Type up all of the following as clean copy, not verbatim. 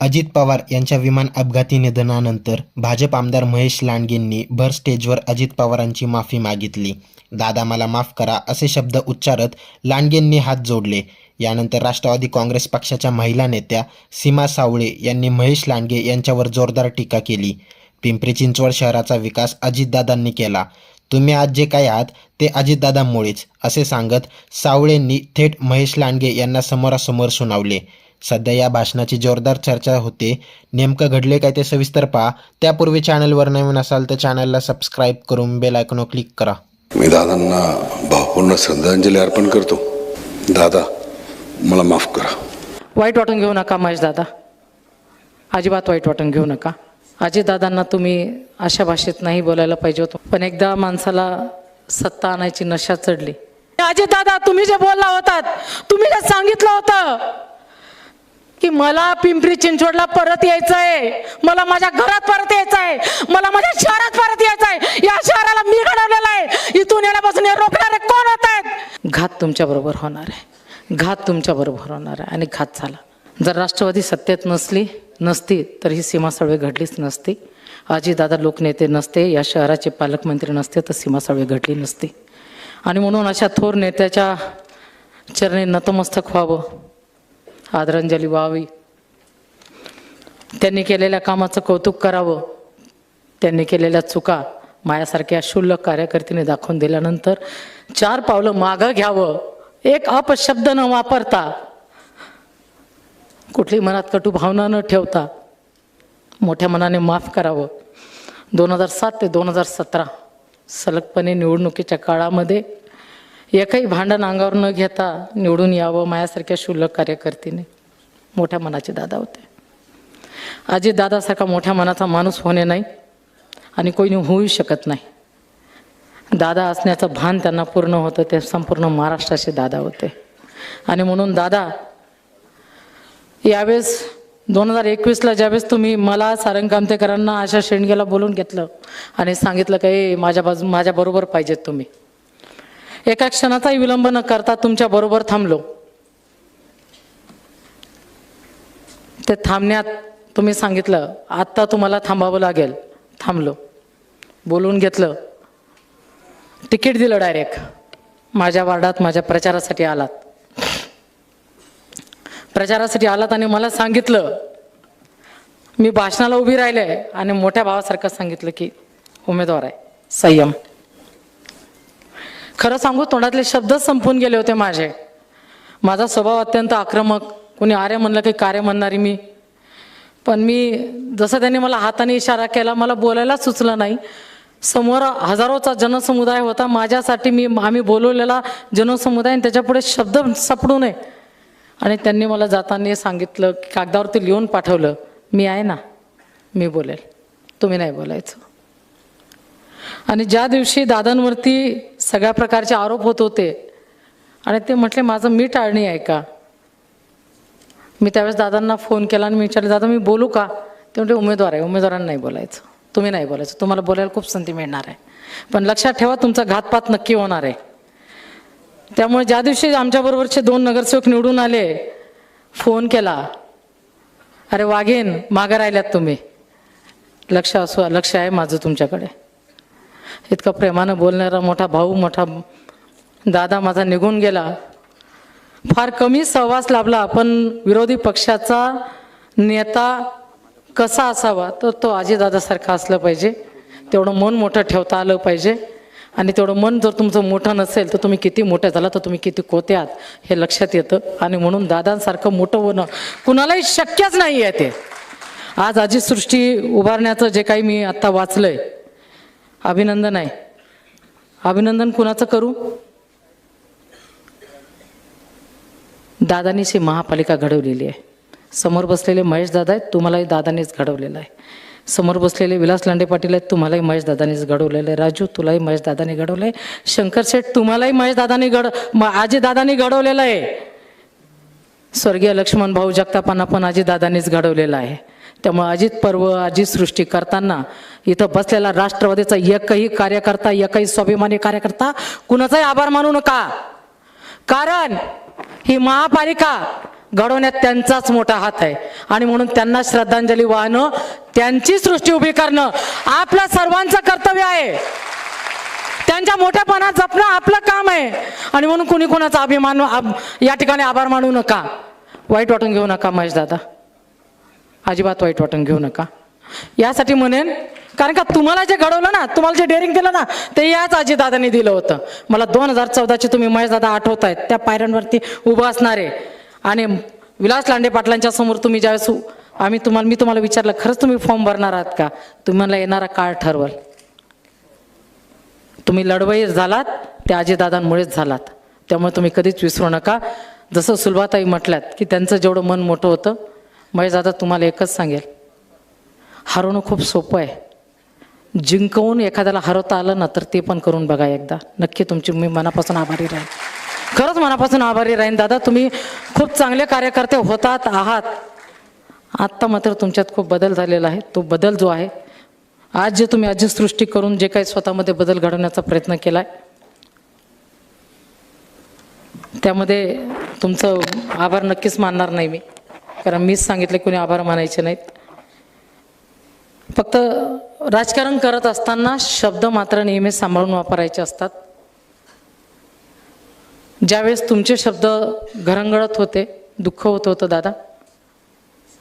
अजित पवार यांच्या विमान अपघाती निधनानंतर भाजप आमदार महेश लांडगेंनी भर स्टेजवर अजित पवारांची माफी मागितली. दादा मला माफ करा असे शब्द उच्चारत लांडगेंनी हात जोडले. यानंतर राष्ट्रवादी काँग्रेस पक्षाच्या महिला नेत्या सीमा सावळे यांनी महेश लांडगे यांच्यावर जोरदार टीका केली. पिंपरी चिंचवड शहराचा विकास अजितदादांनी केला. तुम्ही आज जे काही आहात ते अजितदादांमुळेच असे सांगत सावळेंनी थेट महेश लांडगे यांना समोरासमोर सुनावले. सध्या या भाषणाची जोरदार चर्चा होते. नेमकं घडले काय ते सविस्तर पहा. त्यापूर्वी चॅनलवर नवीन असाल तर चॅनलला सबस्क्राईब करून बेल आयकॉनवर क्लिक करा. मी दादांना भावपूर्ण श्रद्धांजली अर्पण करतो. दादा मला माफ करा. वाईट वाटून घेऊ नका महेश दादा, अजिबात वाईट वाटून घेऊ नका. अजितदादांना तुम्ही अशा भाषेत नाही बोलायला पाहिजे होतं, पण एकदा माणसाला सत्ता आणायची नशा चढली. अजितदादा तुम्ही जे बोलला होतात, तुम्ही जे सांगितलं होतं की मला पिंपरी चिंचवडला परत यायचं आहे, मला माझ्या घरात परत यायचं आहे, मला माझ्या शहरात परत यायचं आहे, या शहराला मी घडवलेलं आहे, इथून येण्यापासून हे रोखणारे कोण होत आहेत? घात तुमच्या बरोबर होणार आहे, घात तुमच्या बरोबर होणार आहे आणि घात झाला. जर राष्ट्रवादी सत्तेत नसती तर ही सीमा साळवे घडलीच नसती. अजितदादा लोकनेते नसते, या शहराचे पालकमंत्री नसते तर सीमा साळवे घडली नसती. आणि म्हणून अशा थोर नेत्याच्या चरणी नतमस्तक व्हावं, आदरांजली व्हावी, त्यांनी केलेल्या कामाचं कौतुक करावं, त्यांनी केलेल्या चुका माझ्यासारख्या क्षुल्लक कार्यकर्त्याने दाखवून दिल्यानंतर 4 पावलं मागं घ्यावं, एक अपशब्द न वापरता, कुठली मनात कटू भावना न ठेवता मोठ्या मनाने माफ करावं. 2007 ते 2017 सलगपणे निवडणुकीच्या काळामध्ये एकही भांडण अंगावर न घेता निवडून यावं माझ्यासारख्या क्षुल्लक कार्यकर्त्याने. मोठ्या मनाचे दादा होते. अजित दादासारखा मोठ्या मनाचा माणूस होणे नाही आणि कोणी होऊ शकत नाही. दादा असण्याचं भान त्यांना पूर्ण होतं. ते संपूर्ण महाराष्ट्राचे दादा होते. आणि म्हणून दादा यावेळेस 2021ला ज्यावेळेस तुम्ही मला, सारंग कामतेकरांना, आशा शेंडगेला बोलून घेतलं आणि सांगितलं की माझ्या बरोबर पाहिजेत तुम्ही, एका क्षणाचाही विलंब न करता तुमच्या बरोबर थांबलो. ते थांबण्यात तुम्ही सांगितलं आत्ता तुम्हाला थांबावं लागेल. थांबलो, बोलून घेतलं, तिकीट दिलं, डायरेक्ट माझ्या वार्डात माझ्या प्रचारासाठी आलात. प्रचारासाठी आलात आणि मला सांगितलं, मी भाषणाला उभी राहिले आणि मोठ्या भावासारखं सांगितलं की उमेदवार आहे, संयम. खरं सांगू, तोंडातले शब्द संपून गेले होते माझे. माझा स्वभाव अत्यंत आक्रमक, कोणी आर्य म्हणलं की कार्य म्हणणारी मी. पण मी जसं त्यांनी मला हाताने इशारा केला, मला बोलायला सुचलं नाही. समोर हजारोचा जनसमुदाय होता माझ्यासाठी, आम्ही बोलवलेला जनसमुदाय, आणि त्याच्यापुढे शब्द सापडू नये. आणि त्यांनी मला जाताना सांगितलं, कागदावरती लिहून पाठवलं, मी आहे ना, मी बोलेल, तुम्ही नाही बोलायचं. आणि ज्या दिवशी दादांवरती सगळ्या प्रकारचे आरोप होत होते आणि ते म्हटले माझं मी टाळणी आहे का, मी त्यावेळेस दादांना फोन केला आणि मी विचारलं, दादा मी बोलू का? ते म्हटले उमेदवार आहे, उमेदवारांना नाही बोलायचं, तुम्ही नाही बोलायचं, तुम्हाला बोलायला खूप संधी मिळणार आहे, पण लक्षात ठेवा तुमचा घातपात नक्की होणार आहे. त्यामुळे ज्या दिवशी आमच्याबरोबरचे 2 नगरसेवक निवडून आले, फोन केला, अरे वाघेन मागं राहिल्यात तुम्ही, लक्ष आहे माझं तुमच्याकडे. इतकं प्रेमानं बोलणारा मोठा भाऊ, मोठा दादा माझा निघून गेला. फार कमी सहवास लाभला, पण विरोधी पक्षाचा नेता कसा असावा तर तो अजितदादासारखा असलं पाहिजे. तेवढं मन मोठं ठेवता आलं पाहिजे. आणि तेवढं मन जर तुमचं मोठं नसेल तर तुम्ही किती मोठे झाला तर तुम्ही किती कोते आहात हे लक्षात येतं. आणि म्हणून दादांसारखं मोठं होणं कुणालाही शक्यच नाही आहे. ते आज अजित सृष्टी उभारण्याचं जे काही मी आत्ता वाचलंय, अभिनंदन आहे. अभिनंदन कुणाचं करू? दादांनीच ही महापालिका घडवलेली आहे. समोर बसलेले महेश दादा आहेत, तुम्हालाही दादांनीच घडवलेलं आहे. समोर बसलेले विलास लांडे पाटील आहेत, तुम्हालाही महेश दादांनीच घडवलेलं आहे. राजू तुलाही महेश दादांनी घडवलं आहे. शंकर शेठ तुम्हालाही महेश दादांनी अजित दादांनी घडवलेलं आहे. स्वर्गीय लक्ष्मण भाऊ जगतापांना पण अजित दादांनीच घडवलेलं आहे. त्यामुळे अजित पर्व, अजित सृष्टी करताना इथं बसलेला राष्ट्रवादीचा एकही कार्यकर्ता, एकही स्वाभिमानी कार्यकर्ता कुणाचाही आभार मानू नका. कारण ही महापालिका घडवण्यात त्यांचाच मोठा हात आहे आणि म्हणून त्यांना श्रद्धांजली वाहणं, त्यांची सृष्टी उभी करणं आपलं सर्वांचं कर्तव्य आहे. त्यांच्या मोठ्यापणा जपणं आपलं काम आहे आणि म्हणून कुणी कोणाचा अभिमान या ठिकाणी आभार मानू नका, वाईट वाटून घेऊ नका महेश दादा, अजिबात वाईट वाटून घेऊ नका. यासाठी म्हणेन कारण का तुम्हाला जे घडवलं ना, तुम्हाला जे डेअरिंग केलं ना, ते याच अजितदादांनी दिलं होतं. मला 2014चे तुम्ही महेश दादा आठवतायत, त्या पायऱ्यांवरती उभं असणारे आणि विलास लांडे पाटलांच्या समोर तुम्ही ज्यावेळेस मी तुम्हाला विचारलं खरंच तुम्ही फॉर्म भरणार आहात का, तुम्हाला येणारा काळ ठरवल. तुम्ही लढवई झालात ते अजितदादांमुळेच झालात, त्यामुळे तुम्ही कधीच विसरू नका. जसं सुलभाताई म्हटल्यात की त्यांचं जेवढं मन मोठं होतं, महेश दादा तुम्हाला एकच सांगेल, हरवणं खूप सोपं आहे, जिंकवून एखाद्याला हरवता आलं ना तर ते पण करून बघा एकदा, नक्की तुमची मी मनापासून आभारी राहीन, खरंच मनापासून आभारी राहीन. दादा तुम्ही खूप चांगले कार्यकर्ते होतात आहात. आत्ता मात्र तुमच्यात खूप बदल झालेला आहे. तो बदल जो आहे आज जे तुम्ही अजित सृष्टी करून जे काही स्वतःमध्ये बदल घडवण्याचा प्रयत्न केलाय, त्यामध्ये तुमचं आभार नक्कीच मानणार नाही मी, कारण मीच सांगितलं कोणी आभार मानायचे नाहीत. फक्त राजकारण करत असताना शब्द मात्र नेहमी सांभाळून वापरायचे असतात. ज्यावेळेस तुमचे शब्द घरंगळत होते, दुःख होत होतं दादा,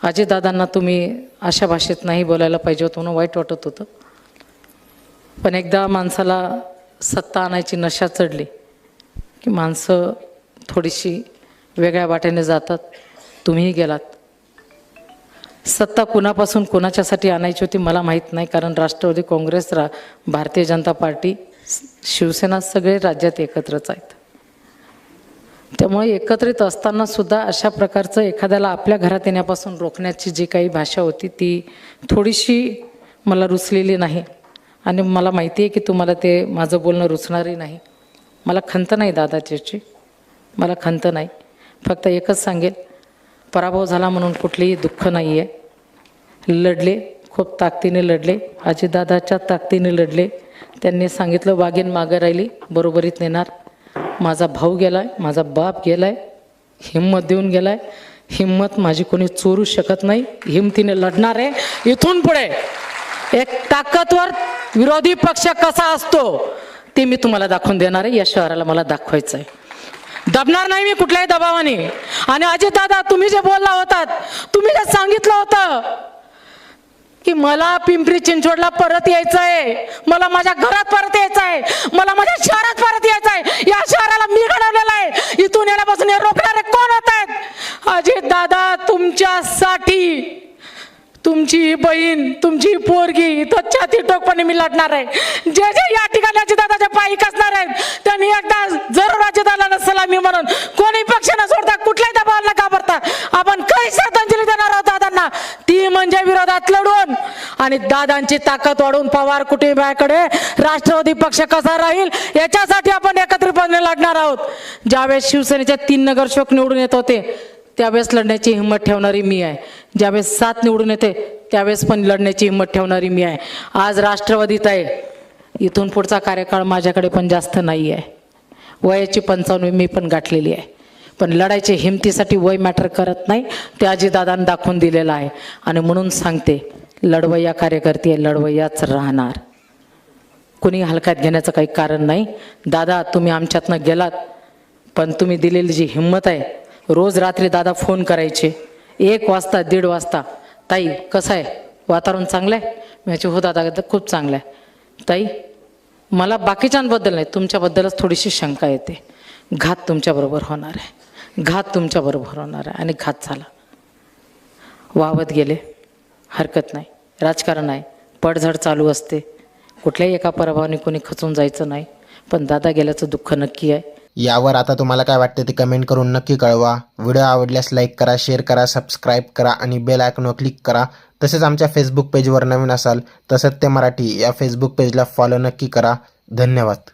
अजितदादांना तुम्ही अशा भाषेत नाही बोलायला पाहिजे होतं म्हणून वाईट वाटत होतं. पण एकदा माणसाला सत्ता आणायची नशा चढली की माणसं थोडीशी वेगळ्या वाटेने जातात. तुम्हीही गेलात. सत्ता कुणापासून कोणाच्यासाठी आणायची होती मला माहीत नाही, कारण राष्ट्रवादी काँग्रेस, भारतीय जनता पार्टी, शिवसेना सगळे राज्यात एकत्रच आहेत. त्यामुळे एकत्रित असताना सुद्धा अशा प्रकारचं एखाद्याला आपल्या घरात येण्यापासून रोखण्याची जी काही भाषा होती ती थोडीशी मला रुचलेली नाही. आणि मला माहिती आहे की तुम्हाला ते माझं बोलणं रुचणारही नाही. मला खंत नाही दादाची, मला खंत नाही. फक्त एकच सांगेल, पराभव झाला म्हणून कुठलेही दुःख नाही आहे. लढले, खूप ताकदीने लढले, अजितदादाच्या ताकदीने लढले. त्यांनी सांगितलं वाघीण मागं राहिली, बरोबरीत नेणार. माझा भाऊ गेलाय, माझा बाप गेलाय, हिंमत देऊन गेलाय. हिंमत माझी कोणी चोरू शकत नाही. हिमतीने लढणार आहे. इथून पुढे एक ताकदवर विरोधी पक्ष कसा असतो ते मी तुम्हाला दाखवून देणार आहे. या शहराला मला दाखवायचं आहे. दबणार नाही मी कुठल्याही दबावाने. आणि अजितदादा तुम्ही जे बोलला होतात, तुम्ही जे सांगितलं होतं की मला पिंपरी चिंचवडला परत यायचं आहे, मला माझ्या घरात परत यायचं आहे, मला माझ्या शहरात परत यायचं आहे, या शहराला मी घडवलेलं आहे, इथून येण्यापासून हे रोखणारे कोण होत आहेत? अजितदादा तुमच्यासाठी, तुमची बहीण, तुमची पोरगी, इथं छाती टोकपणे मी लढणार आहे. जे जे या ठिकाणी अजितदादाच्या पायी कसणार आहेत त्यांनी एकदा जरूर अजितदादाला सलामी म्हणून कोणी पक्ष न सोडता कुठल्याही दबावाला घाबरता आपण काही श्रद्धांजली देणार आहोत दादांना, ती म्हणजे विरोधात लढून आणि दादांची ताकद वाढवून पवार कुटुंबाकडे राष्ट्रवादी पक्ष कसा राहील याच्यासाठी आपण एकत्रितपणे लढणार आहोत. ज्यावेळेस शिवसेनेचे 3 नगरसेवक निवडून येत होते त्यावेळेस लढण्याची हिंमत ठेवणारी मी आहे. ज्यावेळेस 7 निवडून येते त्यावेळेस पण लढण्याची हिंमत ठेवणारी मी आहे. आज राष्ट्रवादीत आहे. इथून पुढचा कार्यकाळ माझ्याकडे पण जास्त नाही आहे. वयाची 55 मी पण गाठलेली आहे. पण लढायची हिमतीसाठी वय मॅटर करत नाही, ते अजितदादांनी दाखवून दिलेलं आहे. आणि म्हणून सांगते, लढवय्या कार्यकर्ती आहे, लढवय्याच राहणार. कुणी हलक्यात घेण्याचं काही कारण नाही. दादा तुम्ही आमच्यातनं गेलात, पण तुम्ही दिलेली जी हिंमत आहे, रोज रात्री दादा फोन करायचे 1 वाजता 1:30 वाजता, ताई कसं आहे, वातावरण चांगलं आहे? मी हो दादा खूप चांगलं आहे. ताई मला बाकीच्यांबद्दल नाही, तुमच्याबद्दलच थोडीशी शंका येते. घात तुमच्याबरोबर होणार आहे, घात तुमच्याबरोबर होणार आहे. आणि घात झाला, वावत गेले, हरकत नाही. राजकारण आहे, पडझड चालू असते. कुठल्याही एका पराभवाने कोणी खचून जायचं नाही. पण दादा गेल्याचं दुःख नक्की आहे. यावर आता तुम्हाला काय वाटते ते कमेंट करून नक्की कळवा. व्हिडिओ आवडल्यास लाईक करा, शेअर करा, सबस्क्राईब करा आणि बेल आयकॉनवर क्लिक करा. तसेच आमच्या फेसबुक पेजवर नवीन असाल तर सत्य मराठी या फेसबुक पेजला फॉलो नक्की करा. धन्यवाद.